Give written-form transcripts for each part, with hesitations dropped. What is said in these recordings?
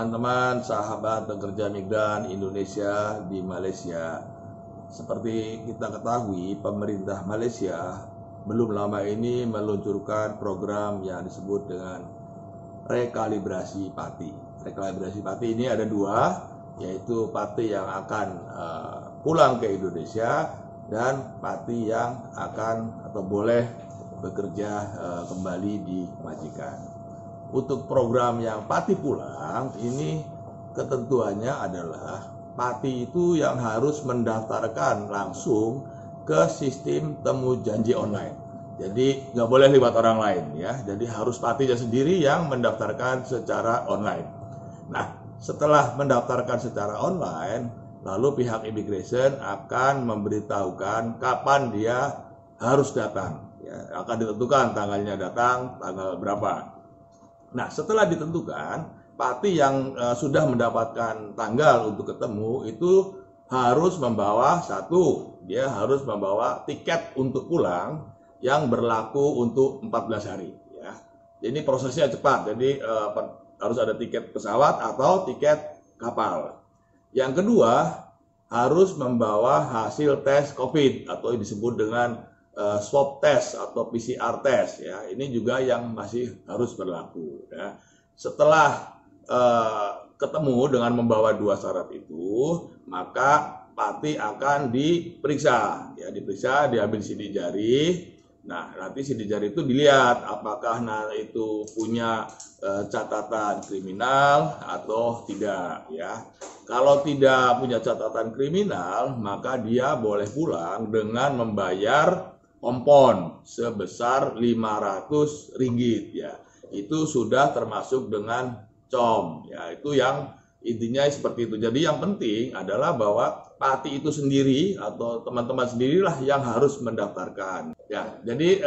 teman-teman sahabat pekerja migran Indonesia di Malaysia. Seperti kita ketahui, pemerintah Malaysia belum lama ini meluncurkan program yang disebut dengan rekalibrasi pati. Rekalibrasi pati ini ada dua, yaitu pati yang akan pulang ke Indonesia dan pati yang akan atau boleh bekerja kembali di majikan. Untuk program yang pati pulang ini ketentuannya adalah pati itu yang harus mendaftarkan langsung ke sistem temu janji online. Jadi nggak boleh lewat orang lain ya. Jadi harus patinya sendiri yang mendaftarkan secara online. Nah, setelah mendaftarkan secara online, lalu pihak imigrasi akan memberitahukan kapan dia harus datang. Ya, akan ditentukan tanggalnya datang, tanggal berapa. Nah, setelah ditentukan, pati yang sudah mendapatkan tanggal untuk ketemu itu harus membawa dia harus membawa tiket untuk pulang yang berlaku untuk 14 hari. Ya. Jadi prosesnya cepat, jadi harus ada tiket pesawat atau tiket kapal. Yang kedua, harus membawa hasil tes COVID atau disebut dengan swab test atau PCR test ya. Ini juga yang masih harus berlaku ya. Setelah ketemu dengan membawa dua syarat itu, maka pati akan diperiksa ya, diambil sidik jari. Nah, nanti sidik jari itu dilihat apakah itu punya catatan kriminal atau tidak ya. Kalau tidak punya catatan kriminal, maka dia boleh pulang dengan membayar kompon sebesar 500 ringgit ya. Itu sudah termasuk dengan com ya. Itu yang intinya seperti itu. Jadi yang penting adalah bahwa pati itu sendiri atau teman-teman sendirilah yang harus mendaftarkan ya. Jadi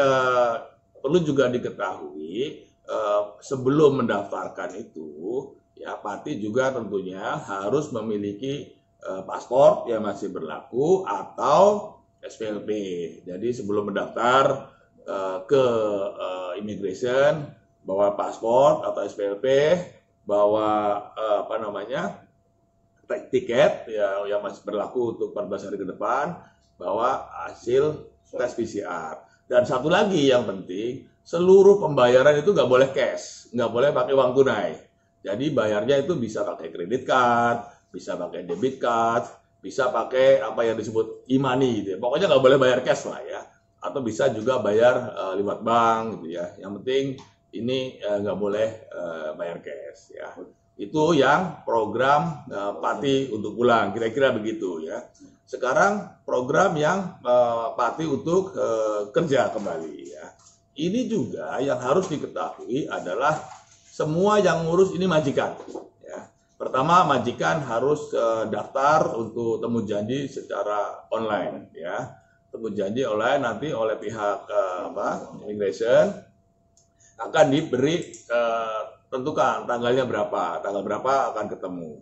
perlu juga diketahui sebelum mendaftarkan itu ya, pati juga tentunya harus memiliki paspor yang masih berlaku atau SPLP. Jadi sebelum mendaftar ke immigration, bawa paspor atau SPLP, bawa tiket ya, yang masih berlaku untuk 14 hari ke depan, bawa hasil tes PCR. Dan satu lagi yang penting, seluruh pembayaran itu nggak boleh cash, nggak boleh pakai uang tunai. Jadi bayarnya itu bisa pakai kredit card, bisa pakai debit card, bisa pakai apa yang disebut e-money gitu ya. Pokoknya nggak boleh bayar cash lah ya. Atau bisa juga bayar lewat bank gitu ya. Yang penting ini nggak boleh bayar cash ya. Itu yang program pati untuk pulang, kira-kira begitu ya. Sekarang program yang pati untuk kerja kembali ya. Ini juga yang harus diketahui adalah semua yang ngurus ini majikan. Pertama, majikan harus daftar untuk temu janji secara online ya. Temu janji online nanti oleh pihak immigration akan diberi tentukan tanggalnya berapa, tanggal berapa akan ketemu.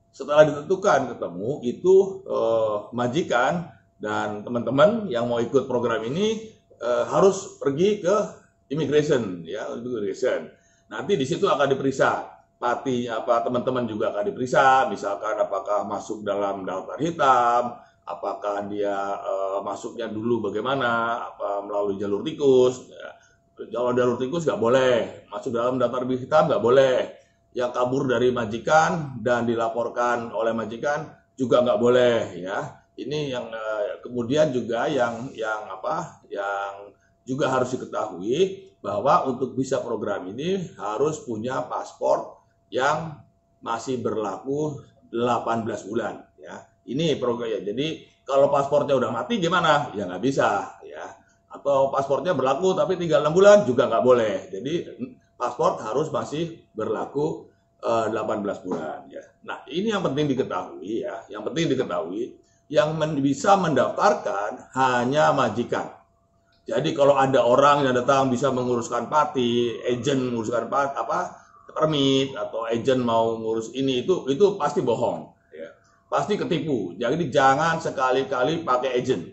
Setelah ditentukan ketemu itu majikan dan teman-teman yang mau ikut program ini harus pergi ke immigration ya, immigration. Nanti di situ akan diperiksa pati teman-teman juga akan diperiksa, misalkan apakah masuk dalam daftar hitam, apakah dia masuknya dulu bagaimana, apa melalui jalur tikus. Ya. Kalau jalur tikus nggak boleh, masuk dalam daftar hitam nggak boleh. Yang kabur dari majikan dan dilaporkan oleh majikan juga nggak boleh ya. Ini yang kemudian juga yang juga harus diketahui bahwa untuk bisa program ini harus punya paspor yang masih berlaku 18 bulan ya. Ini program ya. Jadi kalau paspornya udah mati gimana? Ya nggak bisa ya. Atau paspornya berlaku tapi tinggal 6 bulan juga nggak boleh. Jadi paspor harus masih berlaku 18 bulan ya. Nah, ini yang penting diketahui ya. Yang penting diketahui yang bisa mendaftarkan hanya majikan. Jadi kalau ada orang yang datang bisa menguruskan pati, agent menguruskan permit atau agent mau ngurus ini itu pasti bohong ya. Pasti ketipu. Jadi jangan sekali-kali pakai agent.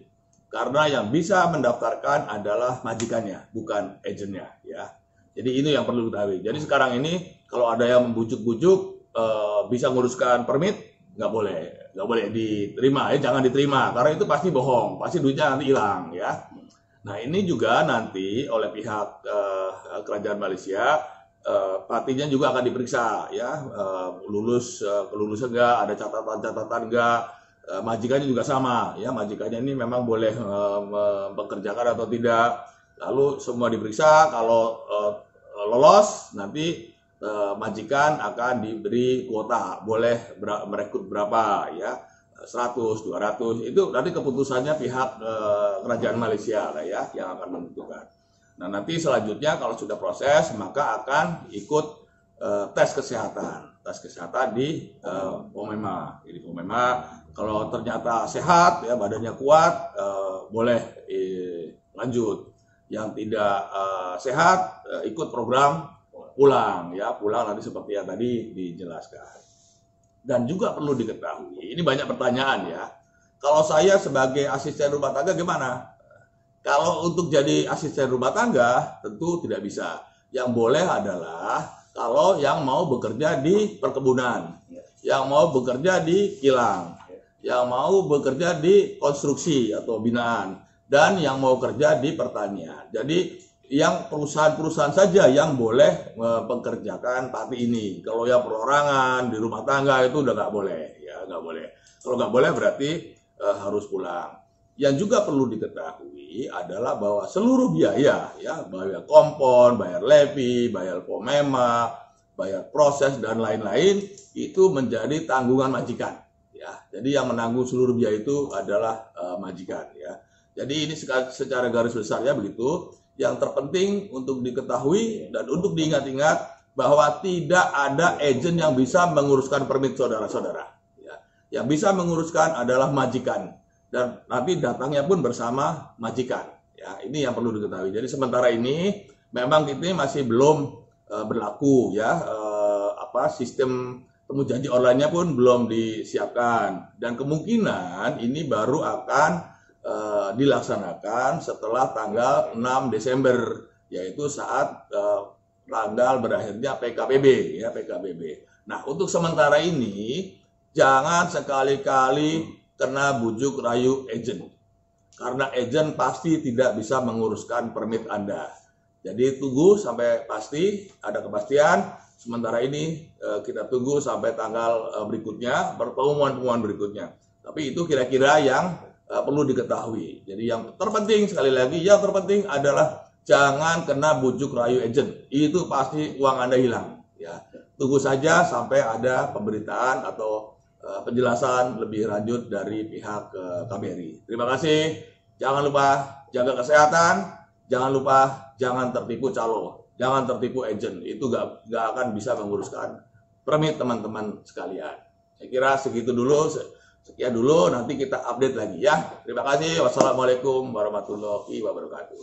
Karena yang bisa mendaftarkan adalah majikannya, bukan agentnya ya. Jadi ini yang perlu diketahui. Jadi sekarang ini kalau ada yang membujuk-bujuk bisa nguruskan permit, nggak boleh diterima, jangan diterima, karena itu pasti bohong, pasti duitnya nanti hilang ya. Nah ini juga nanti oleh pihak kerajaan Malaysia, patinya juga akan diperiksa ya, kelulus enggak, ada catatan-catatan enggak, majikannya juga sama ya, majikannya ini memang boleh mempekerjakan atau tidak, lalu semua diperiksa, kalau lolos nanti majikan akan diberi kuota, boleh merekrut berapa ya, 100, 200, itu nanti keputusannya pihak kerajaan Malaysia lah ya yang akan menentukan. Nah nanti selanjutnya kalau sudah proses maka akan ikut tes kesehatan di Pomema. Jadi Pomema kalau ternyata sehat ya, badannya kuat, boleh lanjut. Yang tidak sehat ikut program pulang ya, pulang nanti seperti yang tadi dijelaskan. Dan juga perlu diketahui, ini banyak pertanyaan ya, kalau saya sebagai asisten rumah tangga gimana? Kalau untuk jadi asisten rumah tangga tentu tidak bisa. Yang boleh adalah kalau yang mau bekerja di perkebunan, yang mau bekerja di kilang, yang mau bekerja di konstruksi atau binaan, dan yang mau kerja di pertanian. Jadi yang perusahaan-perusahaan saja yang boleh mempekerjakan pati ini. Kalau yang perorangan di rumah tangga itu udah nggak boleh, ya nggak boleh. Kalau nggak boleh berarti harus pulang. Yang juga perlu diketahui adalah bahwa seluruh biaya, ya bayar kompon, bayar levy, bayar Pomema, bayar proses dan lain-lain itu menjadi tanggungan majikan. Ya, jadi yang menanggung seluruh biaya itu adalah majikan. Ya, jadi ini secara garis besarnya begitu. Yang terpenting untuk diketahui dan untuk diingat-ingat bahwa tidak ada agen yang bisa menguruskan permit saudara-saudara. Ya. Yang bisa menguruskan adalah majikan dan nanti datangnya pun bersama majikan. Ya, ini yang perlu diketahui. Jadi sementara ini memang ini masih belum berlaku ya, sistem temu janji online-nya pun belum disiapkan dan kemungkinan ini baru akan dilaksanakan setelah tanggal 6 Desember, yaitu saat tanggal berakhirnya PKPB ya, PKPB. Nah, untuk sementara ini jangan sekali-kali kena bujuk rayu agen. Karena agen pasti tidak bisa menguruskan permit Anda. Jadi tunggu sampai pasti ada kepastian. Sementara ini kita tunggu sampai tanggal berikutnya, pertemuan-pertemuan berikutnya. Tapi itu kira-kira yang perlu diketahui. Jadi yang terpenting sekali lagi, yang terpenting adalah jangan kena bujuk rayu agent. Itu pasti uang Anda hilang. Ya, tunggu saja sampai ada pemberitaan atau penjelasan lebih lanjut dari pihak KBRI. Terima kasih. Jangan lupa jaga kesehatan. Jangan lupa jangan tertipu calo, jangan tertipu agent. Itu gak akan bisa menguruskan permit teman-teman sekalian. Saya kira segitu dulu. Sekian dulu, nanti kita update lagi ya. Terima kasih. Wassalamualaikum warahmatullahi wabarakatuh.